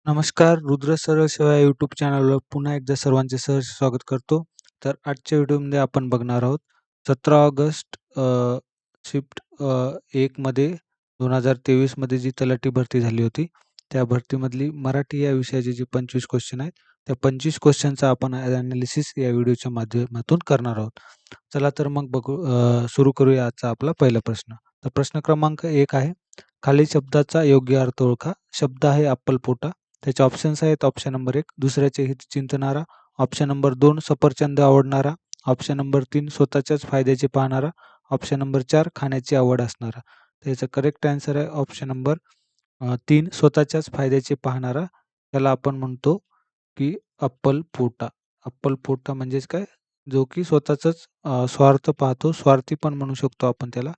नमस्कार, रुद्र सरळ सेवा या यूट्यूब चॅनलवर पुन्हा एकदा सर्वांचे सहर्ष स्वागत करतो. तर आजच्या व्हिडिओमध्ये आपण बघणार आहोत 17 ऑगस्ट शिफ्ट 1मध्ये 2023 मध्ये जी तलाठी भरती झाली होती, त्या भरतीमधली मराठी या विषयाचे जे 25 क्वेश्चन आहेत, त्या 25 क्वेश्चनचा आपण ॲनालिसिस या व्हिडिओच्या माध्यमातून करणार आहोत. चला तर मग सुरू करूया आजचा आपला पहिला प्रश्न. तर प्रश्न क्रमांक 1 आहे, खालील शब्दाचा योग्य अर्थ ओळखा. शब्द आहे अप्पलपोटा. त्याचे ऑप्शन्स आहेत ऑप्शन नंबर 1 दुसऱ्याचे हित चिंतणारा, ऑप्शन नंबर 2 सफरचंद आवडणारा, ऑप्शन नंबर 3 स्वतःच्याच फायद्याचे पाहणारा, ऑप्शन नंबर 4 खाण्याची आवड असणारा. त्याचं करेक्ट आन्सर आहे ऑप्शन नंबर 3 स्वतःच्याच फायद्याचे पाहणारा. त्याला आपण म्हणतो की अप्पलपोटा. अप्पलपोटा म्हणजेच काय? जो की स्वतःचाच स्वार्थ पाहतो, स्वार्थी पण म्हणू शकतो आपण त्याला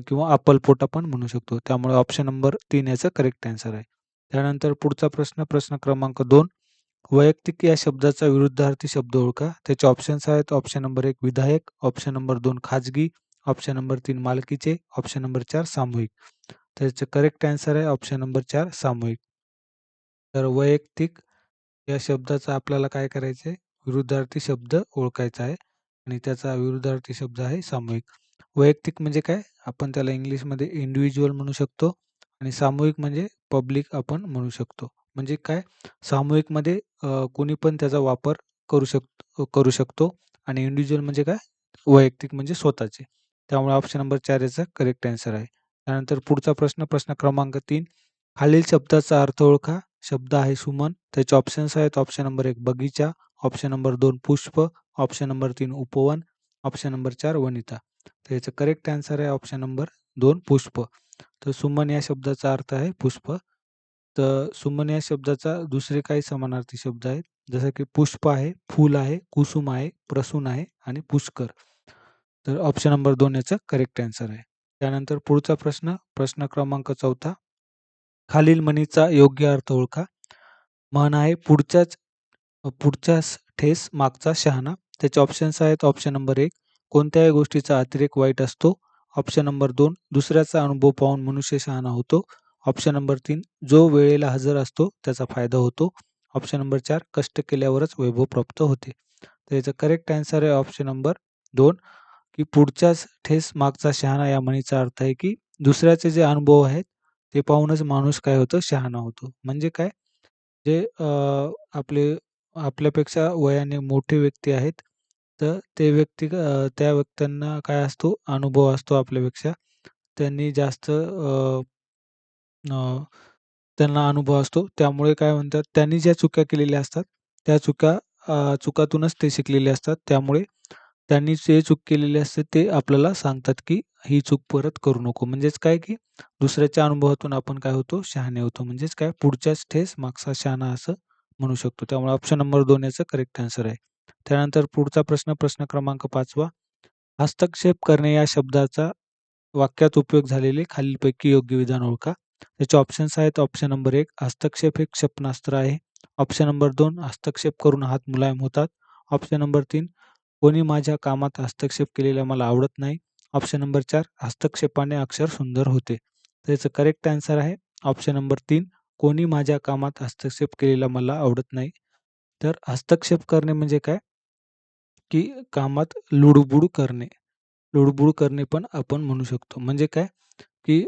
किंवा अप्पलपोटा पण म्हणू शकतो. त्यामुळे ऑप्शन नंबर 3 याचं करेक्ट आन्सर आहे. त्यानंतर पुढचा प्रश्न, प्रश्न क्रमांक 2 वैयक्तिक या शब्दाचा विरुद्धार्थी शब्द ओळखा. त्याचे ऑप्शन्स आहेत ऑप्शन नंबर 1 विधायक, ऑप्शन नंबर 2 खाजगी, ऑप्शन नंबर 3 मालकीचे, ऑप्शन नंबर 4 सामूहिक. त्याचं करेक्ट आन्सर आहे ऑप्शन नंबर 4 सामूहिक. तर वैयक्तिक या शब्दाचा आपल्याला काय करायचं आहे? विरुद्धार्थी शब्द ओळखायचा आहे आणि त्याचा विरुद्धार्थी शब्द आहे सामूहिक. वैयक्तिक म्हणजे काय? आपण त्याला इंग्लिशमध्ये इंडिव्हिज्युअल म्हणू शकतो आणि सामूहिक म्हणजे पब्लिक आपण म्हणू शकतो. म्हणजे काय? सामूहिकमध्ये कोणी पण त्याचा वापर करू शकतो आणि इंडिव्हिज्युअल म्हणजे काय? वैयक्तिक म्हणजे स्वतःचे. त्यामुळे ऑप्शन नंबर 4 याचा करेक्ट आन्सर आहे. त्यानंतर पुढचा प्रश्न, प्रश्न क्रमांक 3 खालील शब्दाचा अर्थ ओळखा. शब्द आहे सुमन. त्याचे ऑप्शन्स आहेत ऑप्शन नंबर 1 बगीचा, ऑप्शन नंबर 2 पुष्प, ऑप्शन नंबर 3 उपवन, ऑप्शन नंबर 4 वनिता. तर याचं करेक्ट आन्सर आहे ऑप्शन नंबर 2 पुष्प. तर सुमन या शब्दाचा अर्थ आहे पुष्प. तर सुमन या शब्दाचा दुसरे काही समानार्थी शब्द आहेत. जसं की पुष्प आहे, फूल आहे, कुसुम आहे, प्रसून आहे आणि पुष्कर. तर ऑप्शन नंबर 2 याचं करेक्ट आन्सर आहे. त्यानंतर पुढचा प्रश्न, प्रश्न क्रमांक 4 खालील म्हणीचा योग्य अर्थ ओळखा. म्हण आहे पुढच्यास ठेस मागचा शहाणा. त्याचे ऑप्शन्स आहेत ऑप्शन नंबर 1 कोणत्याही गोष्टीचा अतिरेक वाईट असतो, ऑप्शन नंबर 2 दुसऱ्याचा अनुभव पाहून मनुष्य शहाणा होतो, ऑप्शन नंबर 3 जो वेळेला हजर असतो त्याचा फायदा होतो, ऑप्शन नंबर 4 कष्ट केल्यावरच वैभव प्राप्त होते. तर याचं करेक्ट आन्सर आहे ऑप्शन नंबर 2 की पुढच्याच ठेस मागचा शहाणा. या म्हणीचा अर्थ आहे की दुसऱ्याचे जे अनुभव आहेत ते पाहूनच माणूस काय होतो? शहाणा होतो. म्हणजे काय? जे आपले आपल्यापेक्षा वयाने मोठे व्यक्ती आहेत, तर ते व्यक्ती त्या व्यक्तींना काय असतो? अनुभव असतो आपल्यापेक्षा. त्यांनी जास्त अ, त्यांना अनुभव असतो. त्यामुळे काय म्हणतात, त्यांनी ज्या चुका केलेल्या असतात, त्या चुकातूनच ते शिकलेले असतात. त्यामुळे त्यांनी जे चूक केलेली असते, ते आपल्याला सांगतात, की ही चूक परत करू नको. म्हणजेच काय, की दुसऱ्याच्या अनुभवातून आपण काय होतो? शहाणे होतो. म्हणजेच काय? पुढच्याच ठेस मागचा शहाणा असं म्हणू शकतो. त्यामुळे ऑप्शन नंबर 2 याचं करेक्ट आन्सर आहे. त्यानंतर पुढचा प्रश्न, प्रश्न क्रमांक 5 हस्तक्षेप करणे या शब्दाचा वाक्यात उपयोग झालेले खालीलपैकी योग्य विधान ओळखा. त्याचे ऑप्शन्स आहेत ऑप्शन नंबर 1 हस्तक्षेप हे क्षेपणास्त्र आहे. ऑप्शन नंबर 2 हस्तक्षेप करून हात मुलायम होतात. ऑप्शन नंबर 3 कोणी माझ्या कामात हस्तक्षेप केलेला मला आवडत नाही. ऑप्शन नंबर 4 हस्तक्षेपाने अक्षर सुंदर होते. त्याचं करेक्ट आन्सर आहे ऑप्शन नंबर 3 कोणी माझ्या कामात हस्तक्षेप केलेला मला आवडत नाही. तर हस्तक्षेप करणे म्हणजे काय? की कामात लुडबुड करणे. लुडबुड करणे पण आपण म्हणू शकतो. म्हणजे काय? की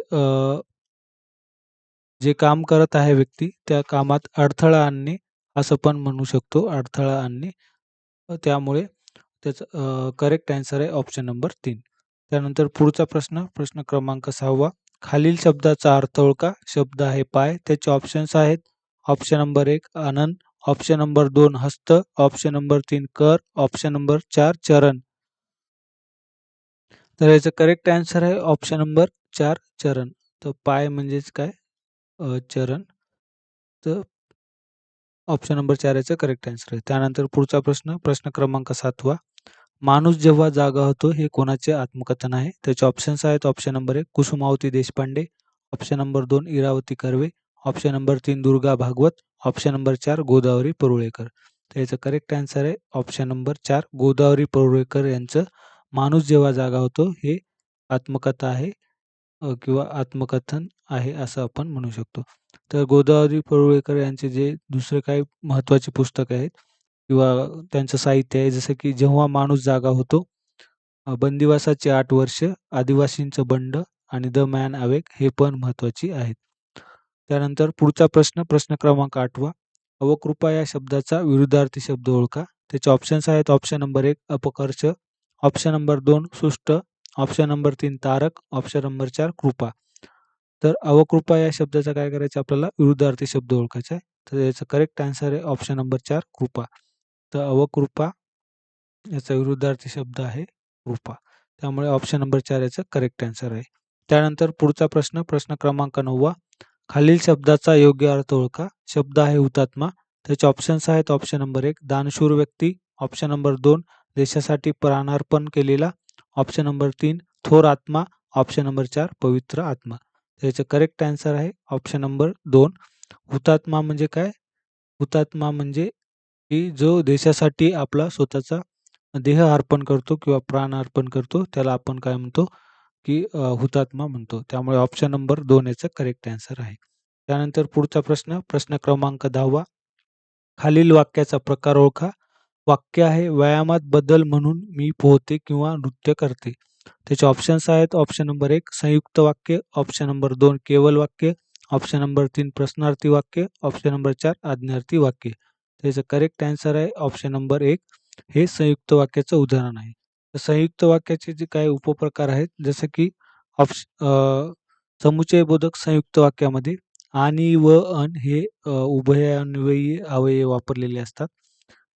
जे काम करत आहे व्यक्ती, त्या कामात अडथळा आणणे, असं पण म्हणू शकतो. अडथळा आणणे. त्यामुळे त्याचं करेक्ट आन्सर आहे ऑप्शन नंबर 3. त्यानंतर पुढचा प्रश्न, प्रश्न क्रमांक 6 खालील शब्दाचा अर्थ ओळखा. शब्द आहे पाय. त्याचे ऑप्शन्स आहेत ऑप्शन नंबर 1 आनंद, ऑप्शन नंबर 2 हस्त, ऑप्शन नंबर 3 कर, ऑप्शन नंबर 4 चरण. तर याचं करेक्ट आन्सर आहे ऑप्शन नंबर 4 चरण. तर पाय म्हणजेच काय? चरण. तर ऑप्शन नंबर 4 याचं करेक्ट आन्सर आहे. त्यानंतर पुढचा प्रश्न, प्रश्न क्रमांक 7 माणूस जेव्हा जागा होतो हे कोणाचे आत्मकथन आहे? त्याचे ऑप्शन्स आहेत option number 1 Kusumavati Deshpande, option number 2 Iravati Karve, option number 3 Durga Bhagwat, option number 4 Godavari Parulekar. तर याचं करेक्ट आन्सर आहे ऑप्शन नंबर 4 गोदावरी परुळेकर यांचं माणूस जेव्हा जागा होतो हे आत्मकथा आहे किंवा आत्मकथन आहे असं आपण म्हणू शकतो. तर गोदावरी परुळेकर यांचे जे दुसरे काही महत्त्वाचे पुस्तक आहेत किंवा त्यांचं साहित्य आहे, जसं की जेव्हा माणूस जागा होतो, बंदिवासाची 8 वर्ष, आदिवासींचं बंड आणि द मॅन अवेक हे पण महत्त्वाची आहेत. त्यानंतर पुढचा प्रश्न, प्रश्न क्रमांक 8वा. अवकृपा या शब्दाचा विरुद्धार्थी शब्द ओळखा. त्याचे ऑप्शन्स आहेत. ऑप्शन नंबर 1 अपकर्ष, ऑप्शन नंबर 2 सुष्ट, ऑप्शन नंबर 3 तारक, ऑप्शन नंबर 4 कृपा. तर अवकृपा या शब्दाचा काय करायचं आपल्याला विरुद्धार्थी शब्द ओळखायचा आहे. तर याचा करेक्ट आन्सर आहे ऑप्शन नंबर 4 कृपा. तर अवकृपा याचा विरुद्धार्थी शब्द आहे कृपा. त्यामुळे ऑप्शन नंबर 4 याचं करेक्ट आन्सर आहे. त्यानंतर पुढचा प्रश्न, प्रश्न क्रमांक 9वा. खालील शब्दाचा योग्य अर्थ ओळखा. शब्द आहे हुतात्मा. त्याचे ऑप्शन्स आहेत. ऑप्शन नंबर 1 दानशूर व्यक्ती, ऑप्शन नंबर 2 देशासाठी प्राणार्पण केलेला, ऑप्शन नंबर 3 थोर आत्मा, ऑप्शन नंबर 4 पवित्र आत्मा. त्याचं करेक्ट आन्सर आहे ऑप्शन नंबर 2. हुतात्मा म्हणजे काय? हुतात्मा म्हणजे की जो देशासाठी आपला स्वतःचा देह अर्पण करतो किंवा प्राण अर्पण करतो, त्याला आपण काय म्हणतो, की हुतात्मा म्हणतो. त्यामुळे ऑप्शन नंबर 2 याचं करेक्ट आन्सर आहे. त्यानंतर पुढचा प्रश्न, प्रश्न क्रमांक 10वा. खालील वाक्याचा प्रकार ओळखा. वाक्य आहे व्यायामात बदल म्हणून मी पोहते किंवा नृत्य करते. त्याचे ऑप्शन्स आहेत. ऑप्शन नंबर 1 संयुक्त वाक्य, ऑप्शन नंबर 2 केवल वाक्य, ऑप्शन नंबर 3 प्रश्नार्थी वाक्य, ऑप्शन नंबर 4 आज्ञार्थी वाक्य. त्याचं करेक्ट आन्सर आहे ऑप्शन नंबर 1 हे संयुक्त वाक्याचं उदाहरण आहे. तर संयुक्त वाक्याचे जे काही उपप्रकार आहेत, जसं की समुच्चयबोधक संयुक्त वाक्यामध्ये आणि व अन हे उभयान्वयी अव्यय वापरलेले असतात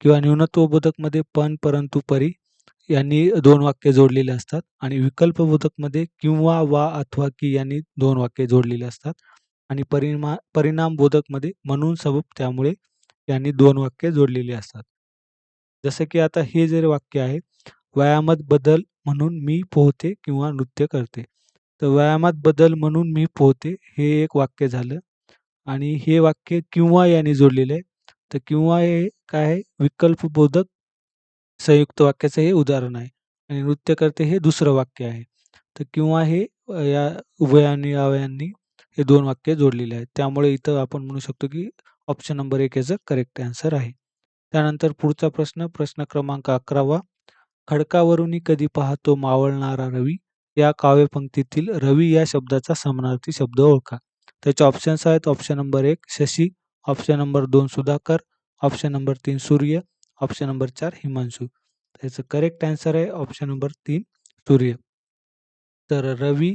किंवा न्यूनत्वबोधकमध्ये पण, परंतु, परी यांनी 2 वाक्य जोडलेले असतात आणि विकल्पबोधकमध्ये किंवा, वा, अथवा, की यांनी 2 वाक्य जोडलेले असतात आणि परिणामबोधकमध्ये म्हणून, सबब, त्यामुळे यांनी 2 वाक्य जोडलेली असतात. जसं की आता हे जे वाक्य आहे, व्यायामात बदल म्हणून मी पोहते किंवा नृत्य करते. तर व्यायामात बदल म्हणून मी पोहते हे एक वाक्य झालं आणि हे वाक्य किंवा याने जोडलेलं आहे. तर किंवा हे काय आहे विकल्पबोधक संयुक्त वाक्याचं हे उदाहरण आहे आणि नृत्य करते हे दुसरं वाक्य आहे. तर किंवा हे या उभयान्वयी अवयवांनी हे 2 वाक्य जोडलेले आहेत. त्यामुळे इथं आपण म्हणू शकतो की ऑप्शन नंबर 1 याचं करेक्ट आन्सर आहे. त्यानंतर पुढचा प्रश्न, प्रश्न क्रमांक 11वा. खडकावरुनी कधी पाहतो मावळणारा रवी या काव्यपंक्तीतील रवी या शब्दाचा समानार्थी शब्द ओळखा. त्याचे ऑप्शन्स आहेत. Option number 1 Shashi, option number 2 Sudhakar, option number 3 सूर्य, ऑप्शन नंबर 4 हिमांशू. त्याचं करेक्ट आन्सर आहे ऑप्शन नंबर 3 सूर्य. तर रवी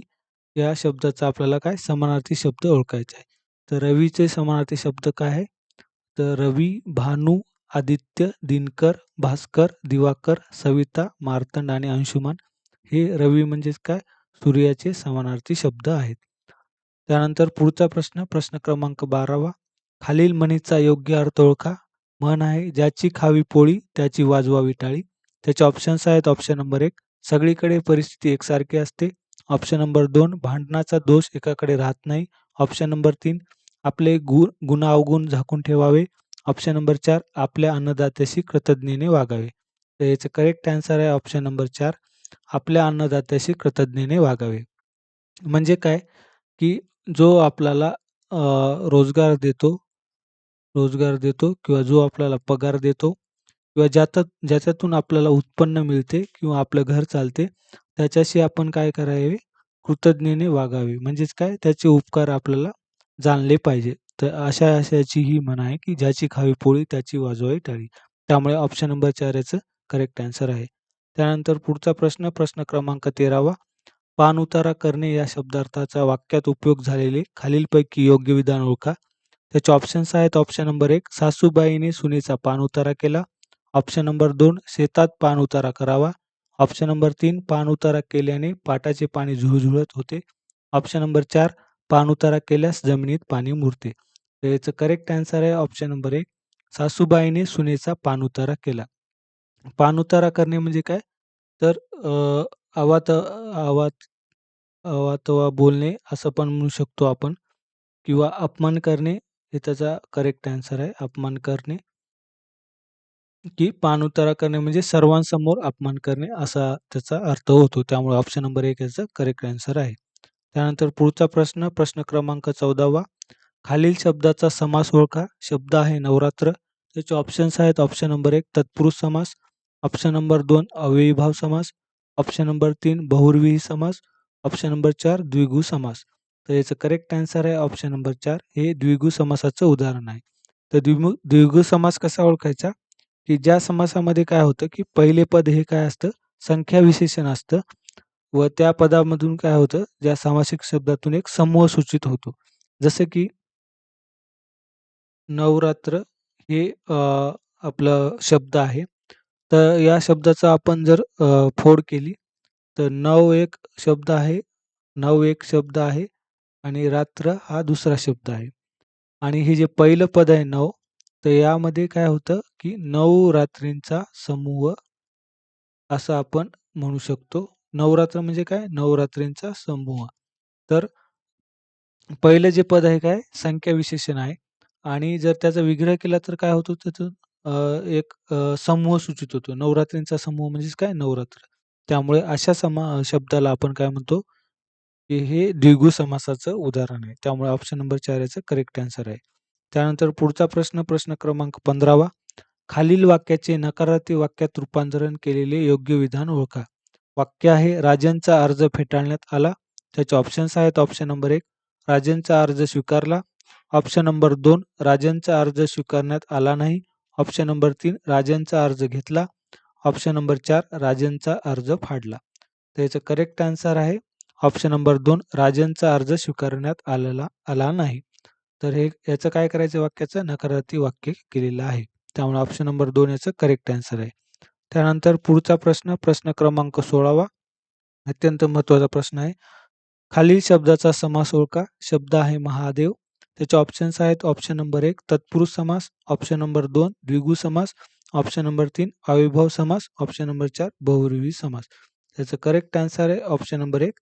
या शब्दाचा आपल्याला काय समानार्थी शब्द ओळखायचा आहे. तर रवीचे समानार्थी शब्द काय आहे? तर रवी, भानू, आदित्य, दिनकर, भास्कर, दिवाकर, सविता, मार्तंड आणि अंशुमान हे रवी म्हणजेच काय सूर्याचे समानार्थी शब्द आहेत. त्यानंतर पुढचा प्रश्न, प्रश्न क्रमांक 12वा. खालील म्हणीचा योग्य अर्थ ओळखा. म्हण आहे ज्याची खावी पोळी त्याची वाजवावी टाळी. त्याचे ऑप्शन्स आहेत. ऑप्शन नंबर 1 सगळीकडे परिस्थिती एकसारखी असते, ऑप्शन नंबर 2 भांडणाचा दोष एकाकडे राहत नाही, ऑप्शन नंबर 3 आपले गुणावगुण झाकून ठेवावे, ऑप्शन नंबर 4 आपल्या अन्नदात्याशी कृतज्ञतेने वागावे. तर याचं करेक्ट आन्सर आहे ऑप्शन नंबर 4 आपल्या अन्नदात्याशी कृतज्ञतेने वागावे. म्हणजे काय, की जो आपल्याला अ, रोजगार देतो रोजगार देतो किंवा जो आपल्याला पगार देतो किंवा ज्याच्यातून आपल्याला उत्पन्न मिळते किंवा आपलं घर चालते, त्याच्याशी आपण काय करावे? कृतज्ञतेने वागावे. म्हणजेच काय त्याचे उपकार आपल्याला जाणले पाहिजे. तर अशाची ही म्हण आहे, की ज्याची खावी पोळी त्याची वाजवावी टाळी. त्यामुळे ऑप्शन नंबर 4 याचं करेक्ट आन्सर आहे. त्यानंतर पुढचा प्रश्न, प्रश्न क्रमांक 13वा. पाणउतारा करणे या शब्दार्थाचा वाक्यात उपयोग झालेले खालीलपैकी योग्य विधान ओळखा. त्याचे ऑप्शन्स आहेत. ऑप्शन नंबर 1 सासूबाईने सुनेचा पाणउतारा केला. ऑप्शन नंबर 2 शेतात पाणउतारा करावा. ऑप्शन नंबर 3 पाणउतारा केल्याने पाटाचे पाणी झुळझुळत होते. ऑप्शन नंबर 4 पाणउतारा केल्यास जमिनीत पाणी मुरते. तर याचं करेक्ट आन्सर आहे ऑप्शन नंबर 1 सासूबाईने सुनेचा पाणउतारा केला. पाणउतारा करणे म्हणजे काय? तर आवात आवात अवातवा बोलणे असं पण म्हणू शकतो आपण किंवा अपमान करणे हे त्याचा करेक्ट आन्सर आहे. अपमान करणे, की पाणउतारा करणे म्हणजे सर्वांसमोर अपमान करणे असा त्याचा अर्थ होतो. त्यामुळे ऑप्शन नंबर 1 याचं करेक्ट आन्सर आहे. त्यानंतर पुढचा प्रश्न, प्रश्न क्रमांक 14वा. खालील शब्दाचा समास ओळखा. शब्द आहे नवरात्र. त्याचे ऑप्शन्स आहेत. ऑप्शन नंबर 1 तत्पुरुष समास, ऑप्शन नंबर 2 अव्ययीभाव समास, ऑप्शन नंबर 3 बहुव्रीही समास, ऑप्शन नंबर 4 द्विगु समास. तर याचं करेक्ट आन्सर आहे ऑप्शन नंबर 4 हे द्विगु समासाचं उदाहरण आहे. तर द्विगु समास कसा ओळखायचा, की ज्या समासामध्ये काय होतं, की पहिले पद हे काय असतं, संख्या विशेषण असतं व त्या पदामधून काय होतं, ज्या सामासिक शब्दातून एक समूह सूचित होतो. जसं की नवरात्र हे आपलं शब्द आहे. तर या शब्दाचा आपण जर फोड केली, तर नव एक शब्द आहे, नव एक शब्द आहे आणि रात्र हा दुसरा शब्द आहे. आणि हे जे पहिलं पद आहे नव, तर यामध्ये काय होतं, की 9 रात्रींचा समूह असं आपण म्हणू शकतो. नवरात्र म्हणजे काय? नवरात्रींचा समूह. तर पहिलं जे पद आहे काय? संख्या विशेषण आहे आणि जर त्याचा विग्रह केला तर काय होतं त्याचं एक समूह सूचित होतो. नवरात्रींचा समूह म्हणजेच काय? नवरात्र. त्यामुळे अशा शब्दाला आपण काय म्हणतो, की हे द्विगु समासाचं उदाहरण आहे. त्यामुळे ऑप्शन नंबर 4 याचं करेक्ट आन्सर आहे. त्यानंतर पुढचा प्रश्न, प्रश्न क्रमांक 15वा. खालील वाक्याचे नकारार्थी वाक्यात रूपांतरण केलेले योग्य विधान ओळखा. वाक्य आहे राजांचा अर्ज फेटाळण्यात आला. त्याचे ऑप्शन्स आहेत. ऑप्शन नंबर 1 राजांचा अर्ज स्वीकारला. ऑप्शन नंबर 2 राजांचा अर्ज स्वीकारण्यात आला नाही. ऑप्शन नंबर 3 राजांचा अर्ज घेतला. ऑप्शन नंबर 4 राजांचा अर्ज फाडला. तर याचं करेक्ट आन्सर आहे ऑप्शन नंबर 2 राजांचा अर्ज स्वीकारण्यात आला नाही. तर हे याचं काय करायचं वाक्याचं नकारार्थी वाक्य केलेलं आहे. त्यामुळे ऑप्शन नंबर 2 याचं करेक्ट आन्सर आहे. त्यानंतर पुढचा प्रश्न, प्रश्न क्रमांक 16वा. अत्यंत महत्त्वाचा प्रश्न आहे. खालील शब्दाचा समास ओळखा. शब्द आहे महादेव. त्याचे ऑप्शन्स आहेत. ऑप्शन नंबर 1 तत्पुरुष समास, ऑप्शन नंबर 2 द्विगु समास, ऑप्शन नंबर 3 अविभाव समास, ऑप्शन नंबर 4 बहुव्रीही समास. त्याचं करेक्ट आन्सर आहे ऑप्शन नंबर 1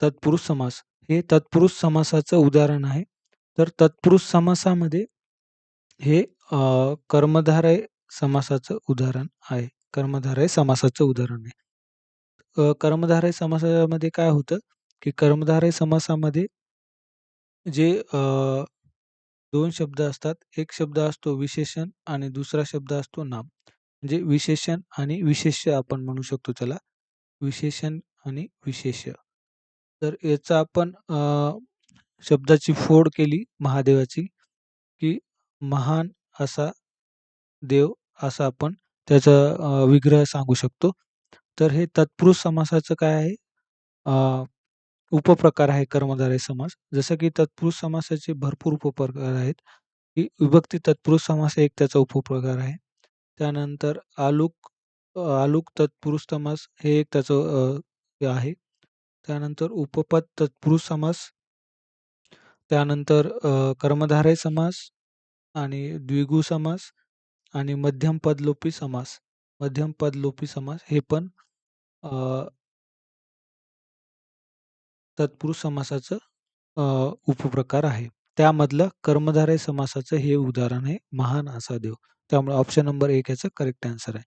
तत्पुरुष समास. हे तत्पुरुष समासाचं उदाहरण आहे. तर तत्पुरुष समासामध्ये हे कर्मधारय समासाचं उदाहरण आहे. कर्मधारय समासाचं उदाहरण आहे. कर्मधारय समासामध्ये काय होतं, की कर्मधारय समासामध्ये जे 2 शब्द असतात. एक शब्द असतो विशेषण आणि दुसरा शब्द असतो नाम. म्हणजे विशेषण आणि विशेष्य आपण म्हणू शकतो त्याला. विशेषण आणि विशेष्य. तर याचा आपण शब्दाची फोड केली महादेवाची, की महान असा देव असा आपण त्याचा विग्रह सांगू शकतो. तर हे तत्पुरुष समासाचं काय आहे उपप्रकार आहे कर्मधारय समास. जसं की तत्पुरुष समासाचे भरपूर उपप्रकार आहेत, की विभक्ती तत्पुरुष समास एक त्याचा उपप्रकार आहे. त्यानंतर आलूक तत्पुरुष समास हे एक त्याचं हे आहे. त्यानंतर उपपद तत्पुरुष समास, त्यानंतर कर्मधारय समास आणि द्विगु समास आणि मध्यम पदलोपी समास. मध्यम पदलोपी समास हे पण तत्पुरुष समासाचं उपप्रकार आहे. त्यामधलं कर्मधारय समासाचं हे उदाहरण आहे महान असा देव. त्यामुळे ऑप्शन नंबर 1 याचं करेक्ट आन्सर आहे.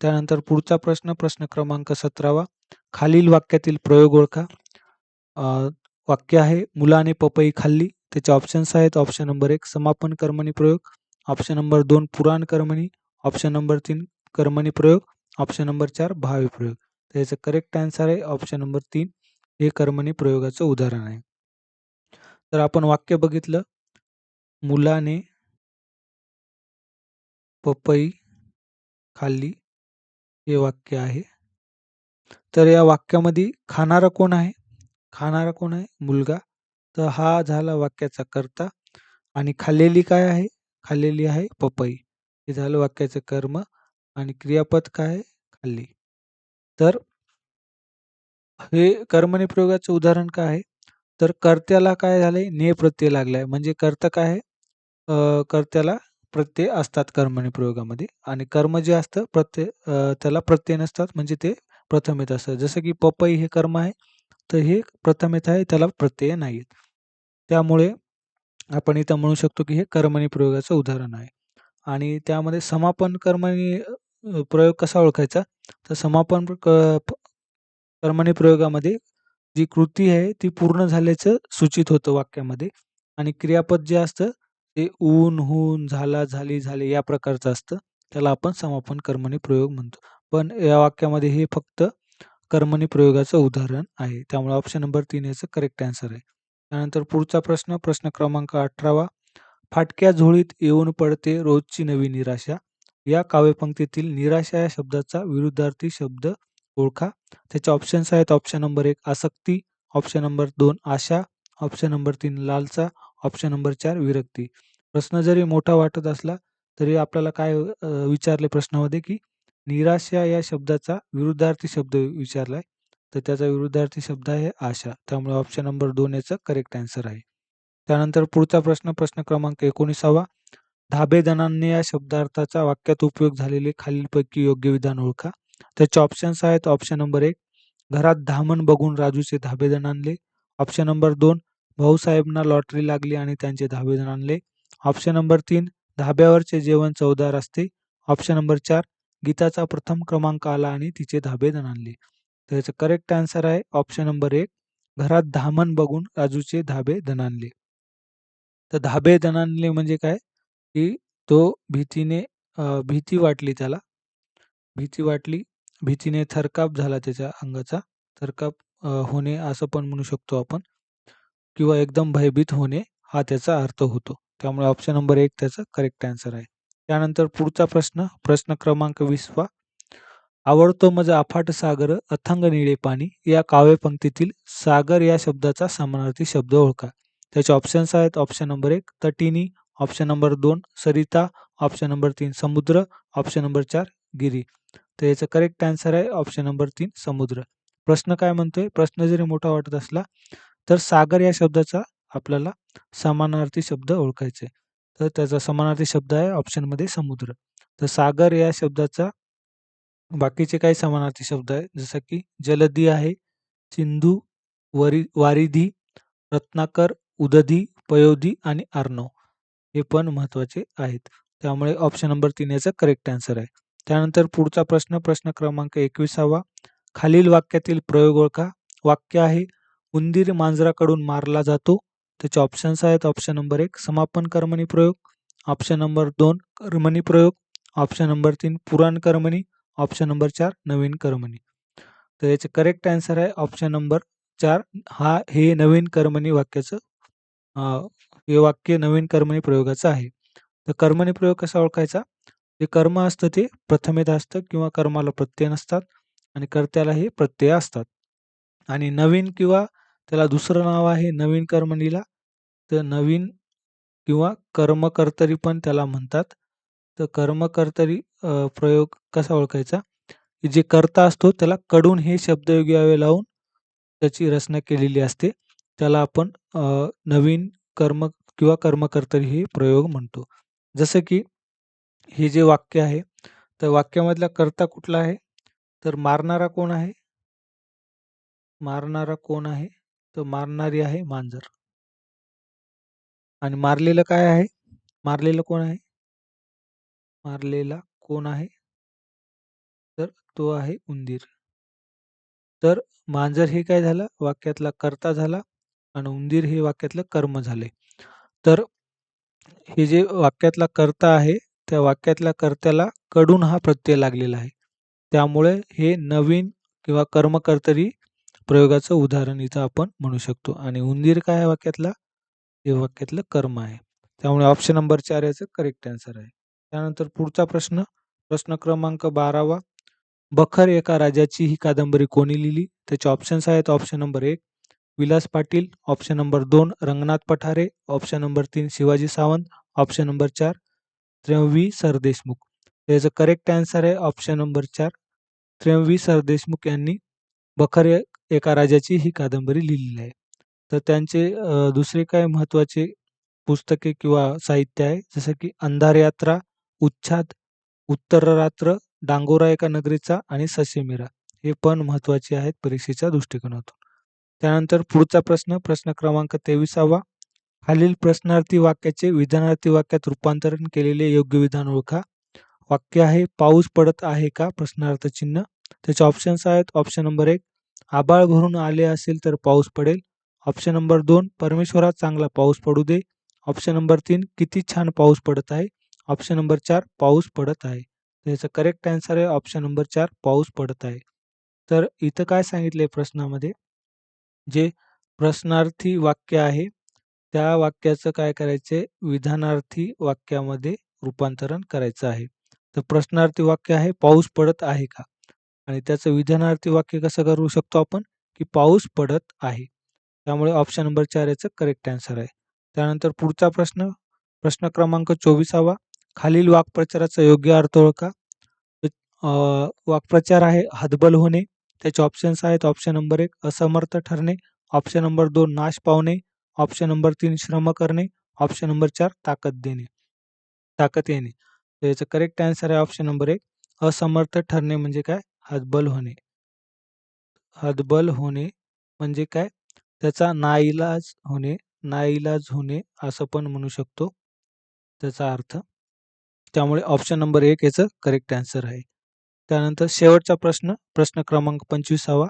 त्यानंतर पुढचा प्रश्न, प्रश्न क्रमांक 17वा. खालील वाक्यातील प्रयोग ओळखा. अ, वाक्य आहे मुलाने पपई खाल्ली. त्याचे ऑप्शन्स आहेत. ऑप्शन नंबर 1 समापन कर्मणी प्रयोग, ऑप्शन नंबर 2 पुराण कर्मणी, ऑप्शन नंबर 3 कर्मणी प्रयोग, ऑप्शन नंबर 4 भावी प्रयोग. तर याचं करेक्ट आन्सर आहे ऑप्शन नंबर 3 हे कर्मणी प्रयोगाचं उदाहरण आहे. तर आपण वाक्य बघितलं, मुलाने पपई खाल्ली हे वाक्य आहे. तर या वाक्यामध्ये खाणारा कोण आहे? खाणारा कोण आहे? मुलगा. तर हा झाला वाक्याचा कर्ता आणि खाल्लेली काय आहे? खाल्लेली आहे पपई. हे झालं वाक्याचं कर्म आणि क्रियापद काय आहे? खाल्ली. तर हे कर्मणी प्रयोगाचं उदाहरण काय आहे? तर कर्त्याला काय झालंय? ने प्रत्यय लागलाय. म्हणजे कर्ता काय आहे? कर्त्याला प्रत्यय असतात कर्मणी प्रयोगामध्ये आणि कर्म जे असतं त्याला प्रत्यय नसतात म्हणजे ते प्रथमेत असतं. जसं की पपई हे कर्म आहे, तर हे प्रथमेत आहे त्याला प्रत्यय नाहीत. त्यामुळे आपण इथं म्हणू शकतो की हे कर्मणी प्रयोगाचं उदाहरण आहे. आणि त्यामध्ये समापन कर्मणी प्रयोग कसा ओळखायचा? तर समापन कर्मणी प्रयोगामध्ये जी कृती आहे ती पूर्ण झाल्याचं सूचित होतं वाक्यामध्ये आणि क्रियापद जे असतं ते ऊन, हून, झाला, झाली, झाले या प्रकारचं असतं. त्याला आपण समापन कर्मणी प्रयोग म्हणतो. पण या वाक्यामध्ये हे फक्त कर्मणी प्रयोगाचं उदाहरण आहे. त्यामुळे ऑप्शन नंबर 3 याचं करेक्ट आन्सर आहे. त्यानंतर पुढचा प्रश्न, प्रश्न क्रमांक 18वा. फाटक्या झोळीत येऊन पडते रोजची नवी निराशा. या काव्यपंक्तीतील निराशा या शब्दाचा विरुद्धार्थी शब्द ओळखा. त्याचे ऑप्शन्स आहेत. ऑप्शन नंबर 1 आसक्ती, ऑप्शन नंबर 2 आशा, ऑप्शन नंबर 3 लालसा, ऑप्शन नंबर 4 विरक्ती. प्रश्न जरी मोठा वाटत असला तरी आपल्याला काय विचारले प्रश्नामध्ये की निराशा या शब्दाचा विरुद्धार्थी शब्द विचारलाय. तर त्याचा विरुद्धार्थी शब्द आहे आशा. त्यामुळे ऑप्शन नंबर 2 याचं करेक्ट आन्सर आहे. त्यानंतर पुढचा प्रश्न, प्रश्न क्रमांक 19वा. धाबेदनाने या शब्दार्थाचा वाक्यात उपयोग झालेले खालीलपैकी योग्य विधान ओळखा. त्याचे ऑप्शन्स आहेत. ऑप्शन नंबर 1 घरात धामण बघून राजूचे धाबेदन आणले. ऑप्शन नंबर 2 भाऊसाहेबांना लॉटरी लागली आणि त्यांचे धाबेदन आणले. ऑप्शन नंबर 3 धाब्यावरचे जेवण चवदार असते. ऑप्शन नंबर 4 गीताचा प्रथम क्रमांक आला आणि तिचे धाबेदन आणले. तर याचं करेक्ट आन्सर आहे ऑप्शन नंबर 1 घरात धामण बघून राजूचे धाबे दणाणले. तर धाबे दणाणले म्हणजे काय, की तो भीती वाटली त्याला. भीती वाटली, भीतीने थरकाप झाला त्याच्या अंगाचा. थरकाप होणे असं पण म्हणू शकतो आपण किंवा एकदम भयभीत होणे हा त्याचा अर्थ होतो. त्यामुळे ऑप्शन नंबर 1 त्याचा करेक्ट आन्सर आहे. त्यानंतर पुढचा प्रश्न, प्रश्न क्रमांक 20वा. आवडतो माझा अफाट सागर अथांग निळे पाणी या काव्यपंक्तीतील सागर या शब्दाचा समानार्थी शब्द ओळखा. त्याचे ऑप्शन्स आहेत. ऑप्शन नंबर 1 तटिनी, ऑप्शन नंबर 2 सरिता, ऑप्शन नंबर 3 समुद्र, ऑप्शन नंबर 4 गिरी. तर याचं करेक्ट आन्सर आहे ऑप्शन नंबर 3 समुद्र. प्रश्न काय म्हणतोय, प्रश्न जरी मोठा वाटत असला तर सागर या शब्दाचा आपल्याला समानार्थी शब्द ओळखायचा आहे. तर त्याचा समानार्थी शब्द आहे ऑप्शनमध्ये समुद्र. तर सागर या शब्दाचा बाकीचे काही समानार्थी शब्द आहेत जसं की जलदी आहे, सिंधू, वारिधी, रत्नाकर, उदधी, पयोधी आणि अर्णव हे पण महत्वाचे आहेत. त्यामुळे ऑप्शन नंबर 3 याचा करेक्ट आन्सर आहे. त्यानंतर पुढचा प्रश्न, प्रश्न क्रमांक 21वा. खालील वाक्यातील प्रयोग ओळखा. वाक्य आहे उंदीर मांजराकडून मारला जातो. त्याचे ऑप्शन्स आहेत. ऑप्शन नंबर 1 समापन कर्मणी प्रयोग, ऑप्शन नंबर 2 कर्मणी प्रयोग, ऑप्शन नंबर 3 पुराण कर्मणी, ऑप्शन नंबर 4 नवीन कर्मणी. तर याचे करेक्ट आन्सर आहे ऑप्शन नंबर 4 हे नवीन कर्मणी वाक्याचं हे वाक्य नवीन कर्मणी प्रयोगाचं आहे. तर कर्मणी प्रयोग कसा ओळखायचा? जे कर्म असतं ते प्रथमेत असतं किंवा कर्माला प्रत्यय नसतात आणि कर्त्याला हे प्रत्यय असतात. आणि नवीन किंवा त्याला दुसरं नाव आहे नवीन कर्मणीला, तर नवीन किंवा कर्मकर्तरी पण त्याला म्हणतात. तर कर्मकर्तरी प्रयोग कसा ओळखायचा? की जे कर्ता असतो त्याला कडून हे शब्दयोगी अव्यय लावून त्याची रचना केलेली असते. त्याला आपण नवीन कर्म किंवा कर्मकर्तरी हे प्रयोग म्हणतो. जसं की हे जे वाक्य आहे, तर वाक्यामधला कर्ता कुठला आहे? तर मारणारा कोण आहे? मारणारा कोण आहे? तर मारणारी आहे मांजर. आणि मारलेलं काय आहे? मारलेलं कोण आहे? मारलेला कोण आहे? तर तो आहे उंदीर. तर मांजर हे काय झालं? वाक्यातला कर्ता झाला आणि उंदीर हे वाक्यातलं कर्म झाले. तर हे जे वाक्यातला कर्ता आहे, त्या वाक्यातल्या कर्त्याला कडून हा प्रत्यय लागलेला आहे. त्यामुळे हे नवीन किंवा कर्मकर्तरी प्रयोगाचं उदाहरण इथं आपण म्हणू शकतो. आणि उंदीर काय आहे वाक्यातला? हे वाक्यातलं कर्म आहे. त्यामुळे ऑप्शन नंबर 4 याचं करेक्ट आन्सर आहे. त्यानंतर पुढचा प्रश्न, प्रश्न क्रमांक 12वा. बखर एका राजाची ही कादंबरी कोणी लिहिली? त्याचे ऑप्शन्स आहेत. Option number 1 Vilas Patil, option number 2 Ranganath Pathare, option number 3 Shivaji Sawant, option number 4 Tryambak Sardeshmukh. याचं करेक्ट आन्सर आहे ऑप्शन नंबर 4 त्र्यंवी सरदेशमुख यांनी बखर एका राजाची ही कादंबरी लिहिलेली आहे. तर त्यांचे दुसरे काय महत्त्वाचे पुस्तके किंवा साहित्य आहे जसं की अंधार यात्रा, उच्छाद, उत्तर रात्र, डांगोरा एका नगरीचा आणि ससेमिरा हे पण महत्त्वाचे आहेत परीक्षेच्या दृष्टिकोनातून. त्यानंतर पुढचा प्रश्न, प्रश्न क्रमांक 23वा. खालील प्रश्नार्थी वाक्याचे विधानार्थी वाक्यात रूपांतरण केलेले योग्य विधान ओळखा. वाक्य आहे पाऊस पडत आहे का? प्रश्नार्थ चिन्ह. त्याचे ऑप्शन्स आहेत. ऑप्शन नंबर 1 आभाळ भरून आले असेल तर पाऊस पडेल. ऑप्शन नंबर 2 परमेश्वरात चांगला पाऊस पडू दे. ऑप्शन नंबर 3 किती छान पाऊस पडत आहे. ऑप्शन नंबर 4 पाऊस पडत आहे. तर याचा करेक्ट आन्सर आहे ऑप्शन नंबर 4 पाऊस पडत आहे. तर इथं काय सांगितलंय प्रश्नामध्ये, जे प्रश्नार्थी वाक्य आहे, त्या वाक्याचं काय करायचंय विधानार्थी वाक्यामध्ये रूपांतरण करायचं आहे. तर प्रश्नार्थी वाक्य आहे पाऊस पडत आहे का? आणि त्याचं विधानार्थी वाक्य कसं करू शकतो आपण, की पाऊस पडत आहे. त्यामुळे ऑप्शन नंबर 4 याचं करेक्ट आन्सर आहे. त्यानंतर पुढचा प्रश्न, प्रश्न क्रमांक 24वा. खालील वाक्प्रचाराचा योग्य अर्थ ओळखा. अ, वाक्प्रचार आहे हतबल होणे. त्याचे ऑप्शन्स आहेत ऑप्शन नंबर 1 असमर्थ ठरणे, ऑप्शन नंबर 2 नाश पावणे, ऑप्शन नंबर 3 श्रम करणे, ऑप्शन नंबर 4 ताकद देणे, ताकद येणे. तर याचं करेक्ट आन्सर आहे ऑप्शन नंबर 1 असमर्थ ठरणे म्हणजे काय? हतबल होणे. हतबल होणे म्हणजे काय? त्याचा नाईलाज होणे, नाईलाज होणे असं पण म्हणू शकतो त्याचा अर्थ. त्यामुळे ऑप्शन नंबर 1 याचं करेक्ट आन्सर आहे. त्यानंतर शेवटचा प्रश्न, प्रश्न क्रमांक 25वा.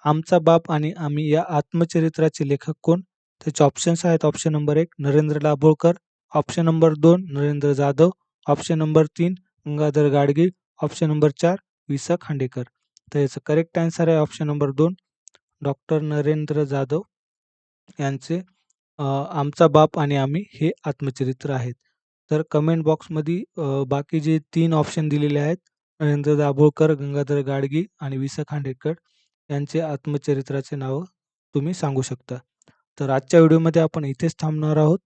आमचा बाप आणि आम्ही या आत्मचरित्राचे लेखक कोण? त्याचे ऑप्शन्स आहेत option number 1 Narendra Dabholkar, option number 2 Narendra Jadhav, option number 3 Gangadhar Gadgil, option number 4 वि. स. खांडेकर. तर याचं करेक्ट आन्सर आहे option number 2 doctor Narendra Jadhav यांचे आमचा बाप आणि आम्ही हे आत्मचरित्र आहेत. तर कमेंट बॉक्समध्ये बाकी जे 3 ऑप्शन दिलेले आहेत, नरेंद्र दाभोळकर, गंगाधर गाडगी आणि वि. स. खांडेकर यांचे आत्मचरित्राचे नावं तुम्ही सांगू शकता. तर आजच्या व्हिडिओमध्ये आपण इथेच थांबणार आहोत.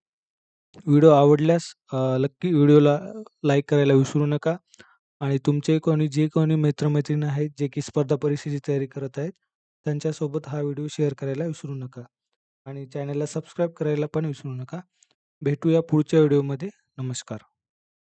व्हिडिओ आवडल्यास नक्की व्हिडिओला लाईक करायला विसरू नका आणि तुमचे कोणी जे कोणी मित्र-मैत्रिणी आहेत, जे की स्पर्धा परीक्षेची तयारी करत आहेत, त्यांच्यासोबत हा व्हिडिओ शेअर करायला विसरू नका आणि चॅनलला सबस्क्राईब करायला पण विसरू नका. भेटूया पुढच्या व्हिडिओमध्ये. नमस्कार.